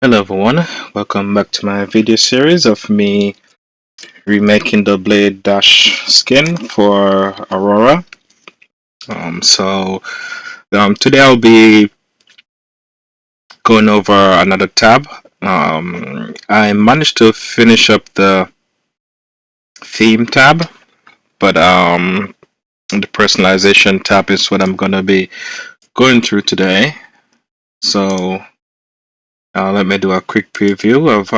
Hello everyone, welcome back to my video series of me remaking the Blade Dash skin for Aurora. Today I'll be going over another tab. I managed to finish up the theme tab, but the personalization tab is what I'm gonna be going through today. So let me do a quick preview of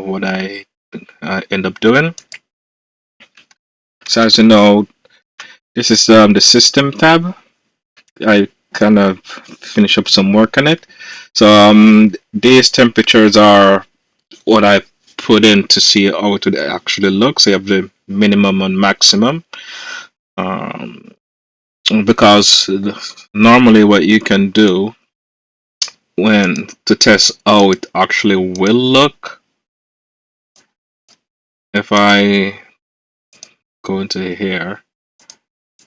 what I end up doing. So as you know, this is the system tab. I kind of finish up some work on it. So these temperatures are what I put in to see how it would actually look. So you have the minimum and maximum. Um, because normally what you can do when to test how it actually will look, if I go into here,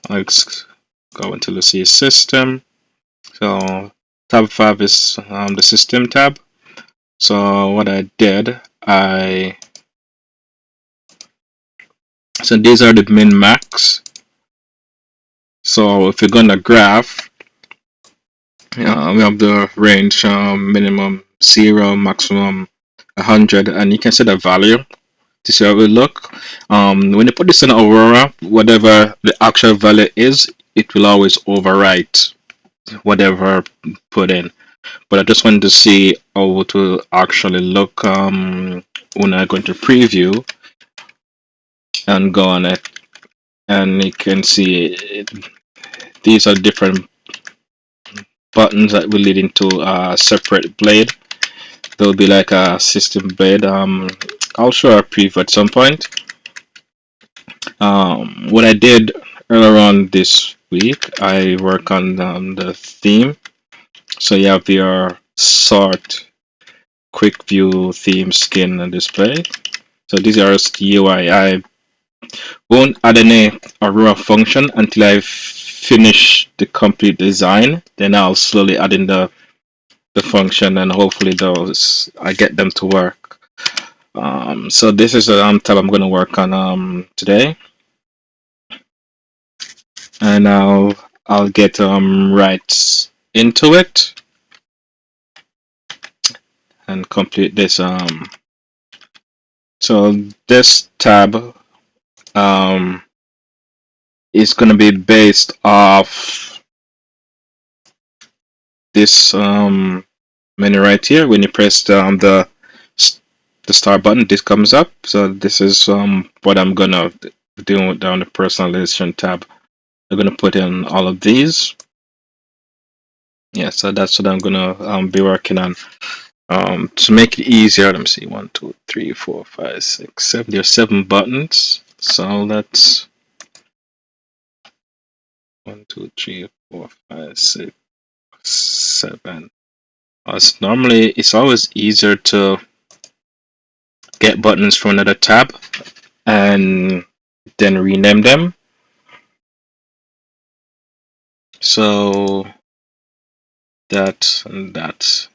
let's go into the C system. So tab 5 is the system tab. So what I did, so these are the min max. So if you're gonna graph, we have the range minimum 0, maximum 100, and you can set a value to see how it will look. When you put this in Aurora, whatever the actual value is, it will always overwrite whatever put in. But I just wanted to see how it will actually look when I go into preview and go on it, and you can see these are different buttons that will lead into a separate blade. There'll be like a system blade. I'll show a preview at some point. What I did earlier on this week, I work on the theme. So you have your sort, quick view, theme, skin, and display. So these are just UI. I won't add any Aurora function until I finish the complete design. Then I'll slowly add in the function, and hopefully those I get them to work. So this is the tab I'm going to work on today, and I'll get right into it and complete this. So this tab um, is going to be based off this menu right here. When you press the start button, this comes up. So this is what I'm gonna do down the personalization tab. I'm gonna put in all of these. Yeah, so that's what I'm gonna be working on. To make it easier, let me see, 1, 2, 3, 4, 5, 6, 7. There's 7 buttons. So let's 1, 2, 3, 4, 5, 6, 7. Normally, it's always easier to get buttons from another tab and then rename them. So that and that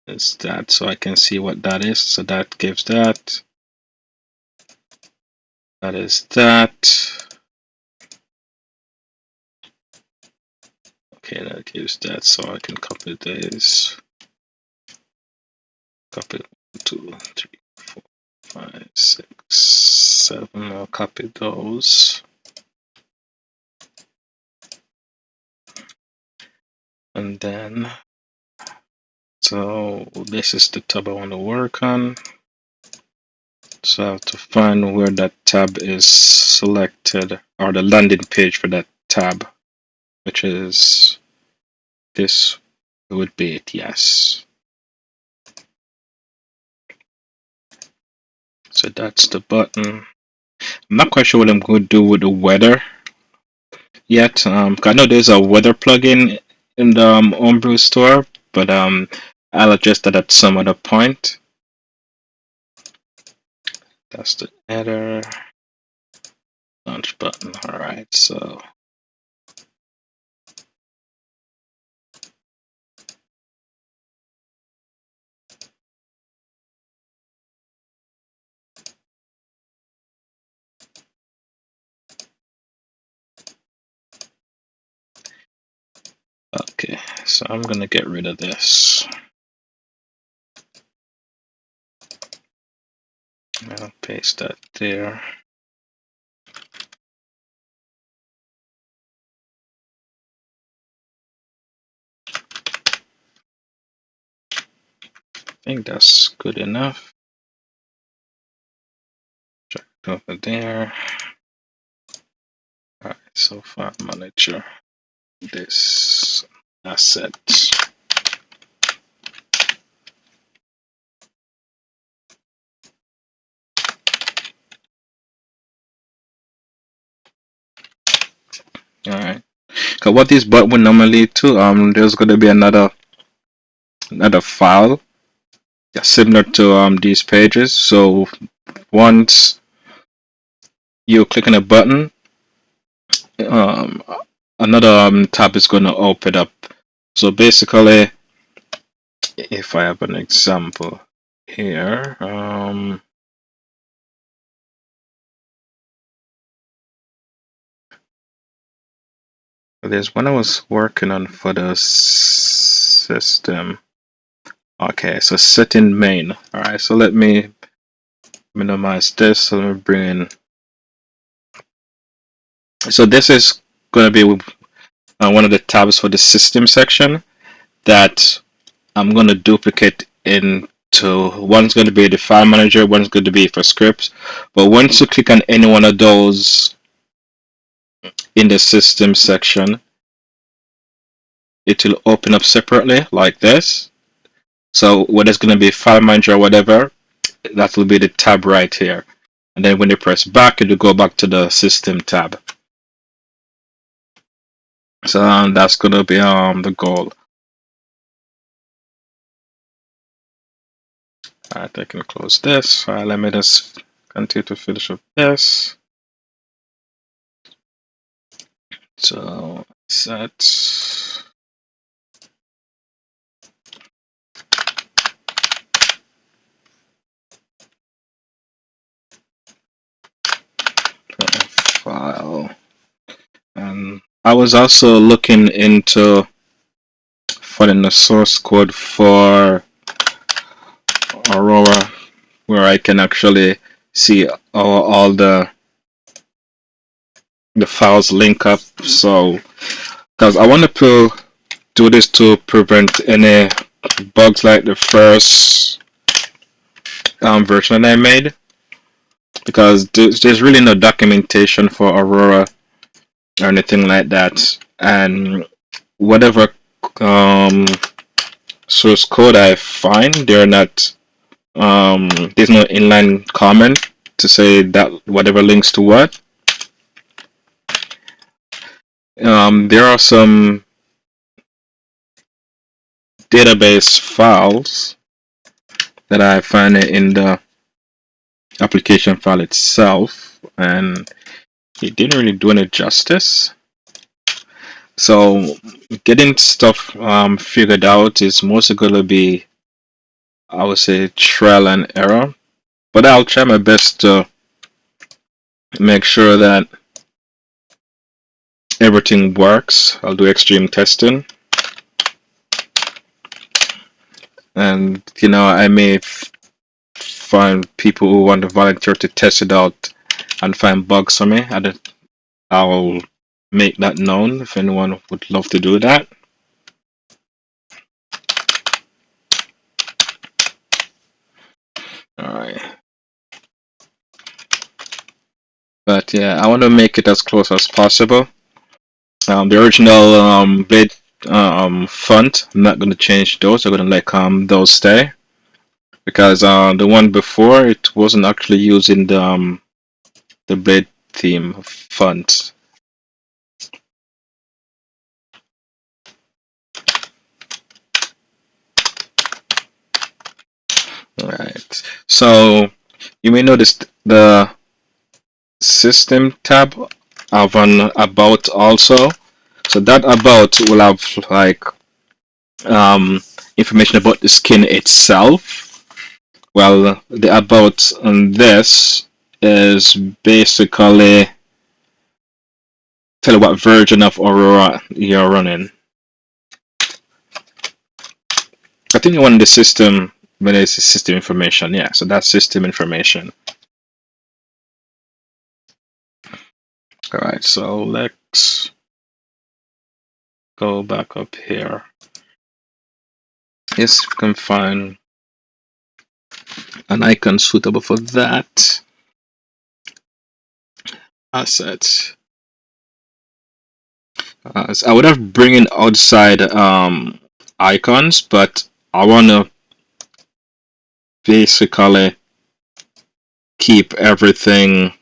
is that, so I can see what that is. So that gives that. That is that. Okay, that gives that. So I can copy this. Copy 1, 2, 3, 4, 5, 6, 7. I'll copy those. And then, so this is the tab I want to work on. So I have to find where that tab is selected, or the landing page for that tab, which is this would be it, yes. So that's the button. I'm not quite sure what I'm going to do with the weather yet. I know there's a weather plugin in the Homebrew store, but I'll adjust that at some other point. That's the header. Launch button. All right, so So I'm gonna get rid of this. I'll paste that there. I think that's good enough. Drag it over there. Alright, so file manager, this asset. Alright. So what this button would normally lead to, there's gonna be another file similar to these pages. So once you click on a button, um, another tab is going to open up. So basically, if I have an example here, there's one I was working on for the system. Okay, so setting main. All right, so let me minimize this. So let me bring in. So this is going to be one of the tabs for the system section that I'm going to duplicate into. One's going to be the file manager, one's going to be for scripts. But once you click on any one of those in the system section, it will open up separately like this. So whether it's going to be file manager or whatever, that will be the tab right here. And then when you press back, it will go back to the system tab. So that's going to be the goal. Alright, I can close this. Alright, let me just continue to finish up this. So set file. And I was also looking into finding the source code for Aurora, where I can actually see all the files link up. So, because I want to do this to prevent any bugs like the first version that I made, because there's really no documentation for Aurora or anything like that, and whatever source code I find, they're not there's no inline comment to say that whatever links to what. There are some database files that I find in the application file itself, and it didn't really do any justice. So getting stuff figured out is mostly going to be, I would say, trial and error. But I'll try my best to make sure that everything works. I'll do extreme testing. And, I may find people who want to volunteer to test it out and find bugs for me. I'll make that known if anyone would love to do that. Alright. But yeah, I want to make it as close as possible. The original blade font, I'm not going to change those. I'm going to let those stay, because the one before, it wasn't actually using the blade theme font. Alright, so you may notice the system tab have an about also. So that about will have like information about the skin itself. Well, the about on this is basically tell you what version of Aurora you're running. I think you want the system, but it's system information. Yeah, so that's system information. All right, so let's go back up here. Yes, we can find an icon suitable for that asset. So I would have bring in outside icons, but I want to basically keep everything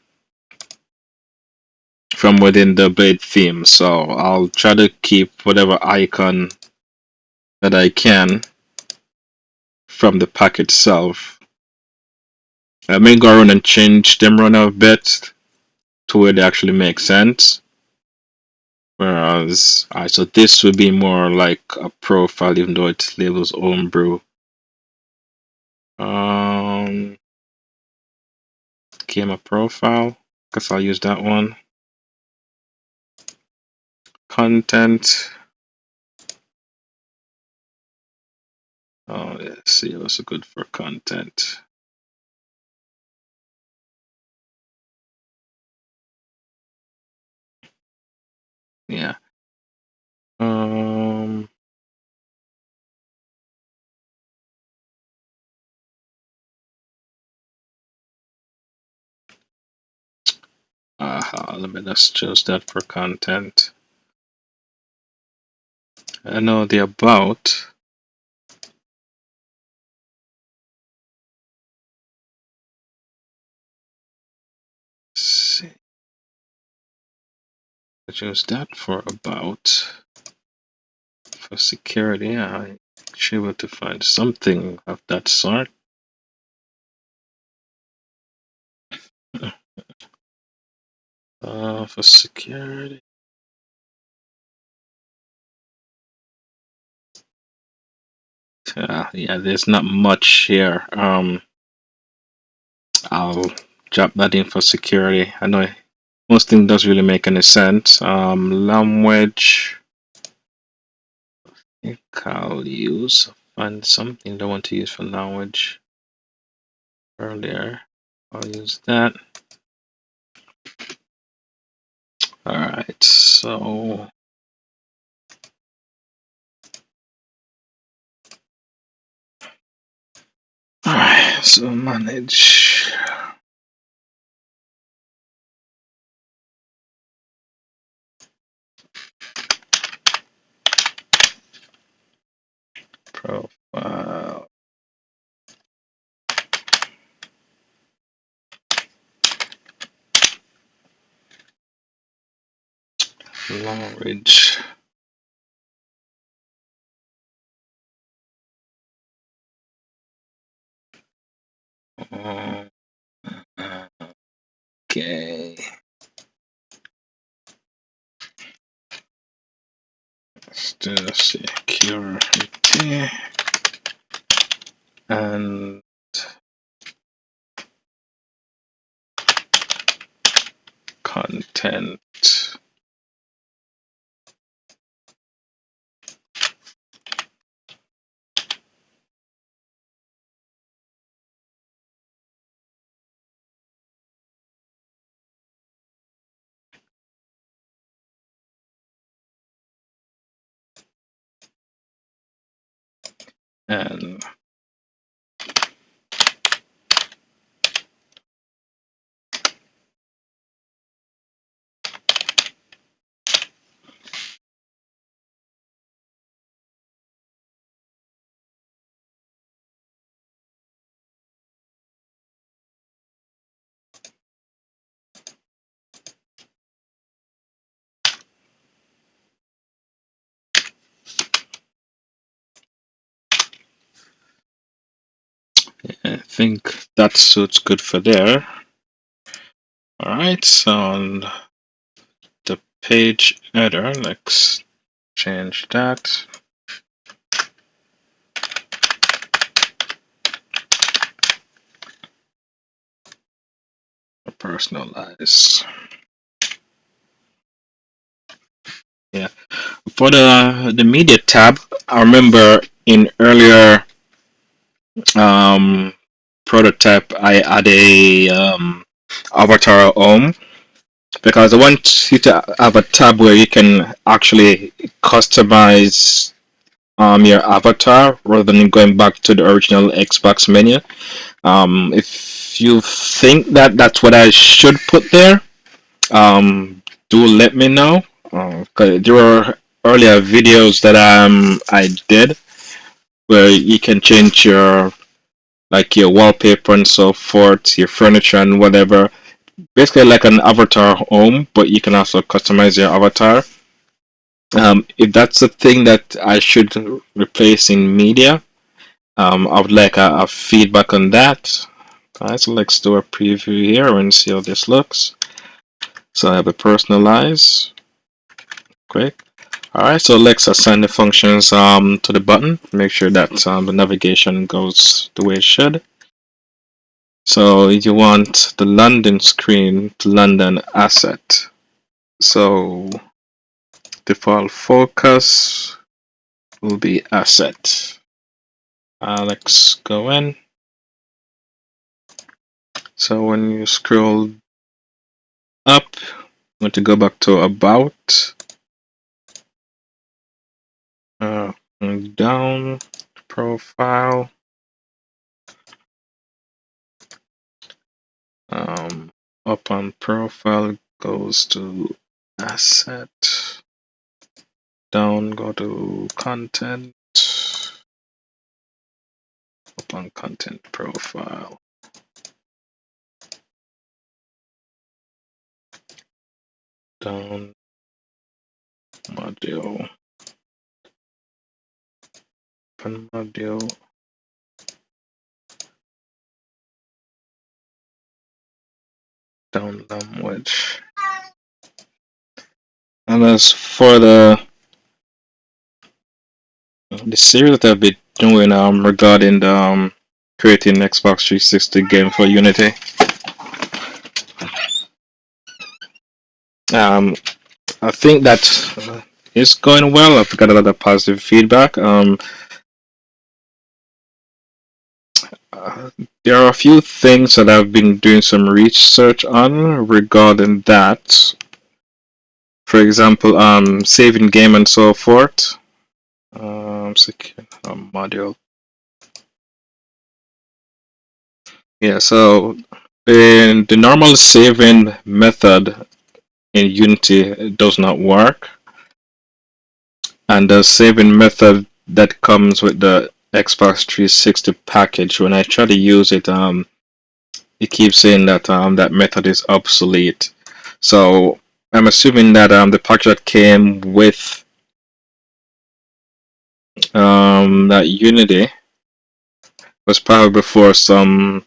from within the Blade theme. So I'll try to keep whatever icon that I can from the pack itself. I may go around and change them around a bit to where they actually make sense. Whereas, alright, so this would be more like a profile, even though it labels homebrew. Game a profile. Guess I'll use that one. Content. Oh, let's see what's good for content. Yeah. Let me just choose that for content. I know the about. Let's see. I choose that for about. For security, I should be able to find something of that sort. For security. Yeah, there's not much here. I'll drop that in for security. I know most things doesn't really make any sense. Language. I think I'll find something I want to use for language earlier. I'll use that. Alright, so alright, so manage profile. Language. Okay. Still security and content. And I think that suits good for there. Alright, so on the page header, let's change that. Personalize. Yeah. For the media tab, I remember in earlier um, prototype, I add a avatar home because I want you to have a tab where you can actually customize your avatar rather than going back to the original Xbox menu. If you think that that's what I should put there, do let me know. 'Cause there were earlier videos that I did where you can change your like your wallpaper and so forth, your furniture and whatever. Basically like an avatar home, but you can also customize your avatar. If that's a thing that I should replace in media, I would like a feedback on that. Alright, so let's do a preview here and see how this looks. So I have a personalize. Great. Alright, so let's assign the functions to the button. Make sure that the navigation goes the way it should. So you want the London screen to London asset. So default focus will be asset. Let's go in. So when you scroll up, I want to go back to about, and down, profile, up on profile goes to asset, down go to content, up on content profile, down module, open module, down language. And as for the series that I've been doing regarding the creating Xbox 360 game for Unity, um I think that is going well. I've got a lot of positive feedback. Uh, there are a few things that I've been doing some research on regarding that. For example, saving game and so forth. Secure module. Yeah, so the normal saving method in Unity does not work, and the saving method that comes with the Xbox 360 package, when I try to use it, it keeps saying that that method is obsolete. So I'm assuming that the package that came with that Unity was probably before some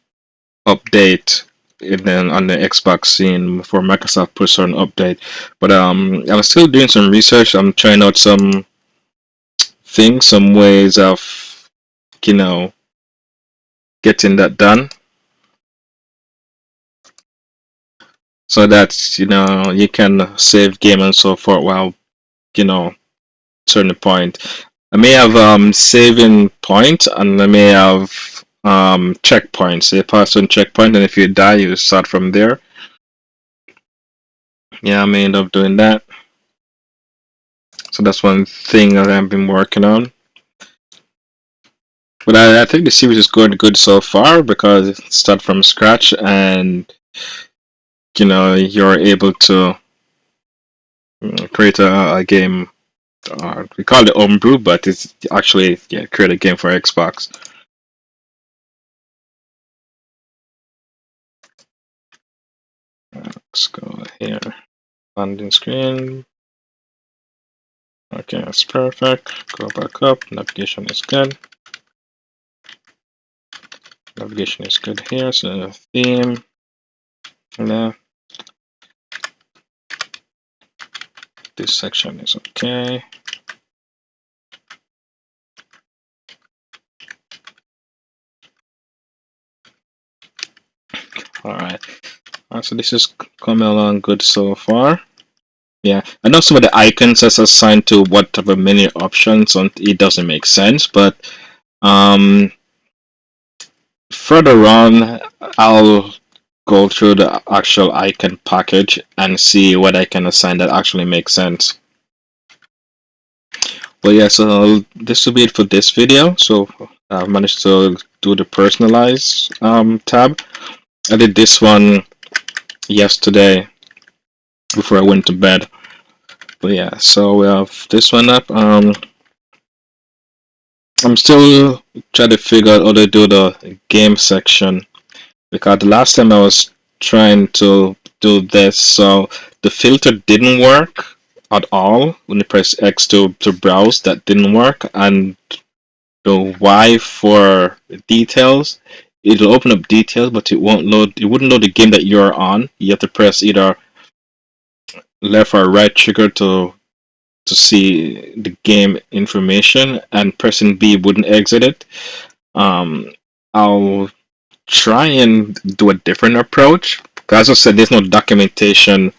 update in then on the Xbox scene before Microsoft pushed an update. But I was still doing some research. I'm trying out some things, some ways of you know getting that done, so that you can save game and so forth while you know certain point. I may have saving point and I may have checkpoints. So you pass on checkpoint and if you die you start from there. Yeah, I may end up doing that. So that's one thing that I've been working on. But I think the series is going good so far because it start from scratch and you're able to create a game. We call it homebrew, but it's actually create a game for Xbox. Let's go here. Landing screen. Okay, that's perfect. Go back up. Navigation is good. Navigation is good here. So theme. Yeah. This section is okay. Alright. So this is coming along good so far. Yeah, I know some of the icons is assigned to whatever menu options, and it doesn't make sense. But um, further on, I'll go through the actual icon package and see what I can assign that actually makes sense. But yeah, so this will be it for this video. So I've managed to do the personalize tab. I did this one yesterday before I went to bed. But yeah, so we have this one up. I'm still trying to figure out how to do the game section because the last time I was trying to do this, so the filter didn't work at all when you press X to browse. That didn't work, and the Y for details, it'll open up details, but it won't load. It wouldn't load the game that you're on. You have to press either left or right trigger to see the game information, and pressing B wouldn't exit it. I'll try and do a different approach. As I said, there's no documentation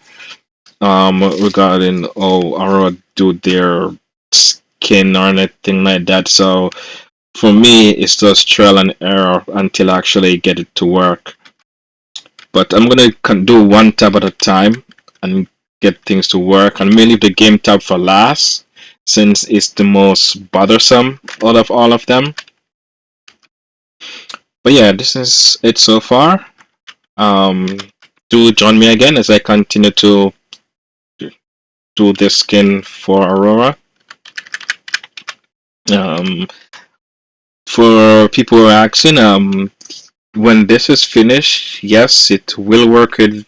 regarding Aurora do their skin or anything like that. So for me, it's just trial and error until I actually get it to work. But I'm gonna do one tab at a time and get things to work. And may leave the game tab for last, since it's the most bothersome out of all of them. But yeah, this is it so far. Um, do join me again as I continue to do this skin for Aurora. Um, for people who are asking, when this is finished, yes, it will work with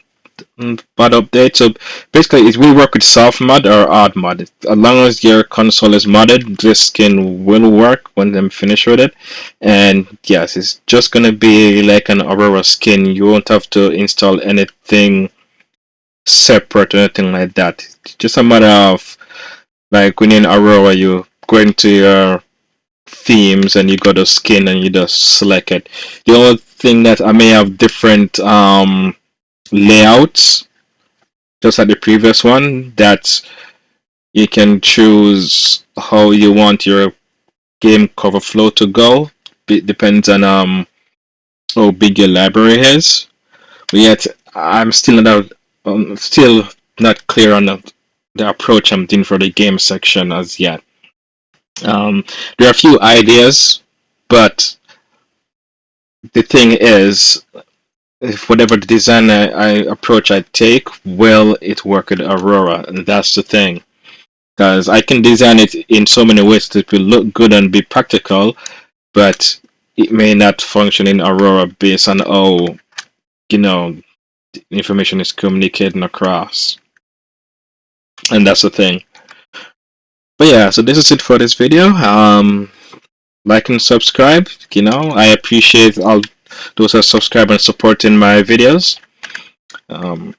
BadUpdate. So basically, it will work with soft mod or hard mod. As long as your console is modded, this skin will work when I'm finished with it. And yes, it's just gonna be like an Aurora skin. You won't have to install anything separate or anything like that. It's just a matter of like when you're in Aurora, you go into your themes and you go to skin and you just select it. The only thing that I may have different layouts, just like the previous one, that you can choose how you want your game cover flow to go. It depends on how big your library is. But yet, still not clear on the approach I'm doing for the game section as yet. There are a few ideas, but the thing is, if whatever the design I approach I take, will it work with Aurora? And that's the thing. Because I can design it in so many ways that it will look good and be practical, but it may not function in Aurora based on how, you know, the information is communicating across. And that's the thing. But yeah, so this is it for this video. Like and subscribe. I appreciate all those who subscribe and supporting my videos. Um,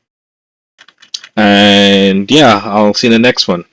and yeah, I'll see you in the next one.